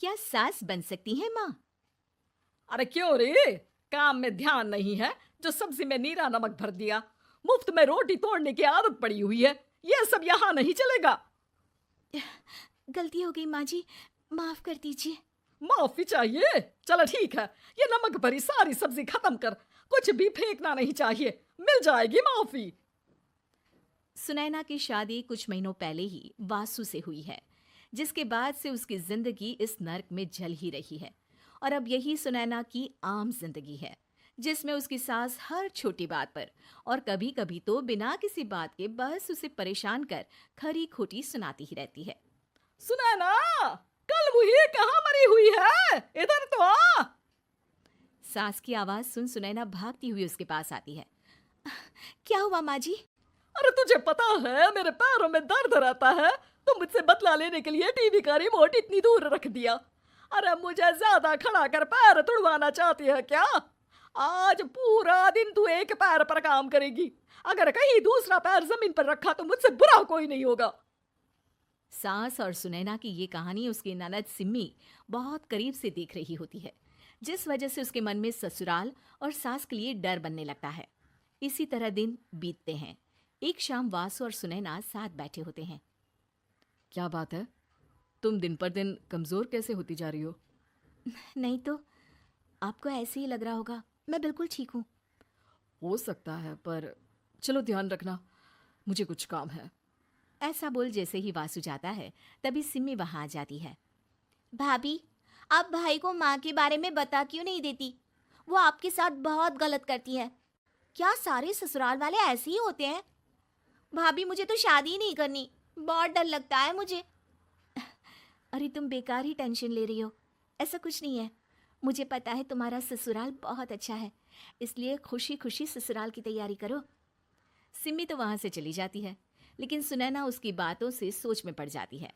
क्या सास बन सकती है माँ? अरे क्यों रे, काम में ध्यान नहीं है जो सब्जी में नीरा नमक भर दिया। मुफ्त में रोटी तोड़ने की आदत पड़ी हुई है, ये सब यहाँ नहीं चलेगा। गलती हो गई माँ जी, माफ कर दीजिए। माफी चाहिए? चलो ठीक है, ये नमक भरी सारी सब्जी खत्म कर, कुछ भी फेंकना नहीं चाहिए, मिल जाएगी माफी। सुनैना की शादी कुछ महीनों पहले ही वासु से हुई है, जिसके बाद से उसकी जिंदगी इस नर्क में जल ही रही है। और अब यही सुनैना की आम जिंदगी है, जिसमें उसकी सास हर छोटी बात पर और कभी कभी तो बिना किसी बात के बस उसे परेशान कर खरी खोटी सुनाती ही रहती है। सुनैना, कल मुही कहाँ मरी हुई है, इधर तो आ। सास की आवाज सुन सुनैना भागती हुई उसके पास आती है। क्या हुआ माँ जी? अरे तुझे पता है मेरे पैरों में दर्द रहता है, तो मुझसे बदला लेने के लिए टीवी का रिमोट इतनी दूर रख दिया। अरे मुझे ज्यादा खड़ा कर पैर तुड़वाना चाहती है क्या? आज पूरा दिन तू एक पैर पर काम करेगी, अगर कहीं दूसरा पैर जमीन पर रखा तो मुझसे बुरा कोई नहीं होगा। सास और सुनैना की ये कहानी उसकी ननद सिम्मी बहुत करीब से देख रही होती है, जिस वजह से उसके मन में ससुराल और सास के लिए डर बनने लगता है। इसी तरह दिन बीतते हैं। एक शाम वासु और सुनैना साथ बैठे होते हैं। क्या बात है, तुम दिन पर दिन कमजोर कैसे होती जा रही हो? नहीं तो, आपको ऐसे ही लग रहा होगा, मैं बिल्कुल ठीक हूँ। हो सकता है, पर चलो ध्यान रखना, मुझे कुछ काम है। ऐसा बोल जैसे ही वासु जाता है, तभी सिम्मी वहां आ जाती है। भाभी, आप भाई को माँ के बारे में बता क्यों नहीं देती? वो आपके साथ बहुत गलत करती है। क्या सारे ससुराल वाले ऐसे ही होते हैं? भाभी, मुझे तो शादी ही नहीं करनी, बहुत डर लगता है मुझे। अरे तुम बेकार ही टेंशन ले रही हो, ऐसा कुछ नहीं है। मुझे पता है तुम्हारा ससुराल बहुत अच्छा है, इसलिए खुशी खुशी ससुराल की तैयारी करो। सिम्मी तो वहां से चली जाती है, लेकिन सुनैना उसकी बातों से सोच में पड़ जाती है।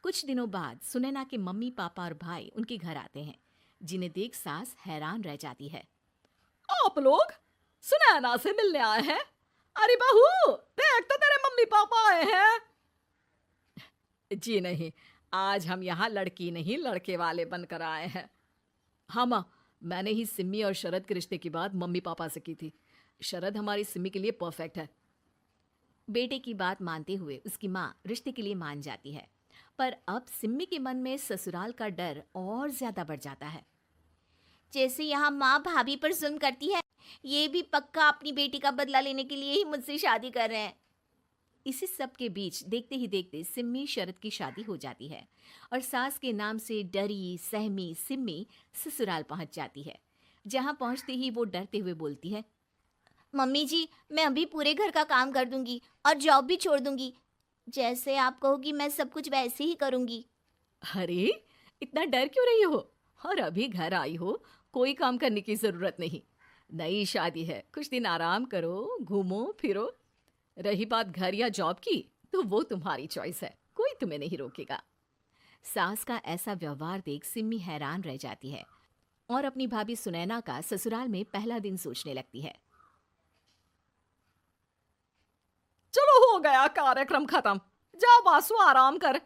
कुछ दिनों बाद सुनैना के मम्मी पापा और भाई उनके घर आते हैं, जिन्हें देख सास हैरान रह जाती है। आप लोग सुनैना से मिलने आए हैं? अरे बहू, देख तो तेरे मम्मी पापा आए हैं। जी नहीं, आज हम यहाँ लड़की नहीं लड़के वाले बनकर आए हैं। हाँ माँ, मैंने ही सिम्मी और शरद के रिश्ते की बात मम्मी पापा से की थी। शरद हमारी सिम्मी के लिए परफेक्ट है। बेटे की बात मानते हुए उसकी माँ रिश्ते के लिए मान जाती है, पर अब सिम्मी के मन में ससुराल का डर और ज्यादा बढ़ जाता है। जैसे यहाँ माँ भाभी पर जुल्म करती है, ये भी पक्का अपनी बेटी का बदला लेने के लिए ही मुझसे शादी कर रहे हैं। इसी सब के बीच देखते ही देखते सिम्मी शरद की शादी हो जाती है और सास के नाम से डरी सहमी सिम्मी ससुराल पहुंच जाती है। जहां पहुंचते ही वो डरते हुए बोलती है, मम्मी जी, मैं अभी पूरे घर का काम कर दूंगी और जॉब भी छोड़ दूंगी। जैसे आप कहोगी मैं सब कुछ वैसे ही करूंगी। अरे, इतना डर क्यों रही हो? और अभी घर आई हो, कोई काम करने की जरूरत नहीं। नई शादी है, कुछ दिन आराम करो, घूमो फिरो। रही बात घर या जॉब की, तो वो तुम्हारी चॉइस है, कोई तुम्हें नहीं रोकेगा। सास का ऐसा व्यवहार देख सिम्मी हैरान रह जाती है और अपनी भाभी सुनैना का ससुराल में पहला दिन सोचने लगती है। चलो हो गया कार्यक्रम खत्म, जा वासु आराम कर।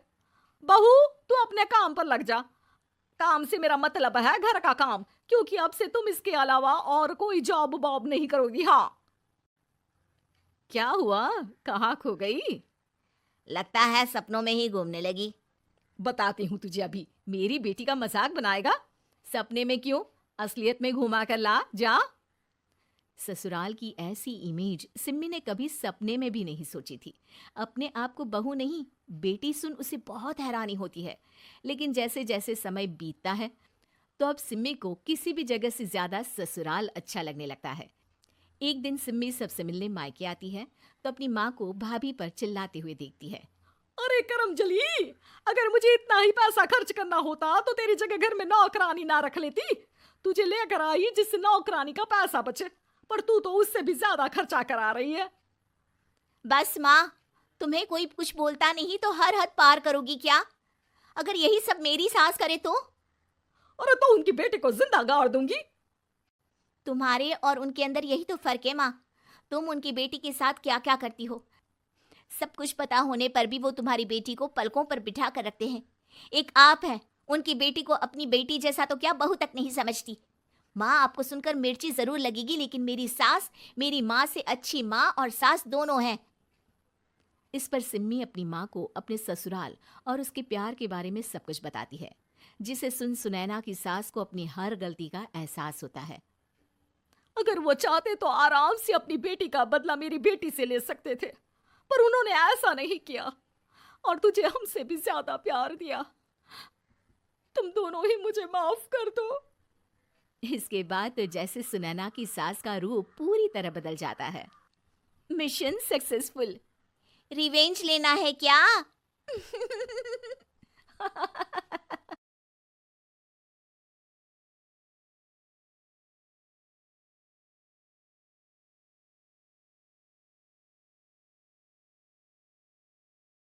बहू, तू अपने काम पर लग जा। काम से मेरा मतलब है घर का काम, क्योंकि अब से तुम इसके अलावा और कोई जॉब वॉब नहीं करोगी। हाँ। क्या हुआ, कहाँ खो गई? लगता है सपनों में ही घूमने लगी। बताती हूँ तुझे अभी। मेरी बेटी का मजाक बनाएगा? सपने में क्यों, असलियत में घुमा कर ला, जा। ससुराल की ऐसी इमेज सिम्मी ने कभी सपने में भी नहीं सोची थी। अपने आप को बहू नहीं, बेटी सुन उसे बहुत हैरानी होती है। लेकिन जैसे जैसे समय बीतता है, तो अब सिम्मी को किसी भी जगह से ज्यादा ससुराल अच्छा लगने लगता है। एक दिन सिम्मी सबसे मिलने मायके आती है, तो अपनी माँ को भाभी पर चिल्लाते हुए देखती है। अरे करमजली, अगर मुझे इतना ही पैसा खर्च करना होता तो तेरी जगह घर में नौकरानी ना रख लेती। तुझे लेकर आई जिससे नौकरानी का पैसा बचे, पर तू तो उससे भी ज्यादा खर्चा करा रही है। बस माँ, तुम्हें कोई कुछ बोलता नहीं तो हर हद पार करोगी क्या? अगर यही सब मेरी सास करे तो? अरे तो उनकी बेटे को जिंदा गाड़ दूंगी। तुम्हारे और उनके अंदर यही तो फर्क है माँ। तुम उनकी बेटी के साथ क्या क्या करती हो, सब कुछ पता होने पर भी वो तुम्हारी बेटी को पलकों पर बिठा कर रखते हैं। एक आप है उनकी बेटी को अपनी बेटी जैसा तो क्या बहू तक नहीं समझती। माँ आपको सुनकर मिर्ची जरूर लगेगी, लेकिन मेरी सास मेरी माँ से अच्छी माँ और सास दोनों हैं। इस पर सिम्मी अपनी माँ को अपने ससुराल और उसके प्यार के बारे में सब कुछ बताती है, जिसे सुन सुनैना की सास को अपनी हर गलती का एहसास होता है। अगर वो चाहते तो आराम से अपनी बेटी का बदला मेरी बेटी से ले सकते थे, पर उन्होंने ऐसा नहीं किया और तुझे हमसे भी ज्यादा प्यार दिया। तुम दोनों ही मुझे माफ कर दो। इसके बाद तो जैसे सुनैना की सास का रूप पूरी तरह बदल जाता है। Mission successful. रिवेंज लेना है क्या?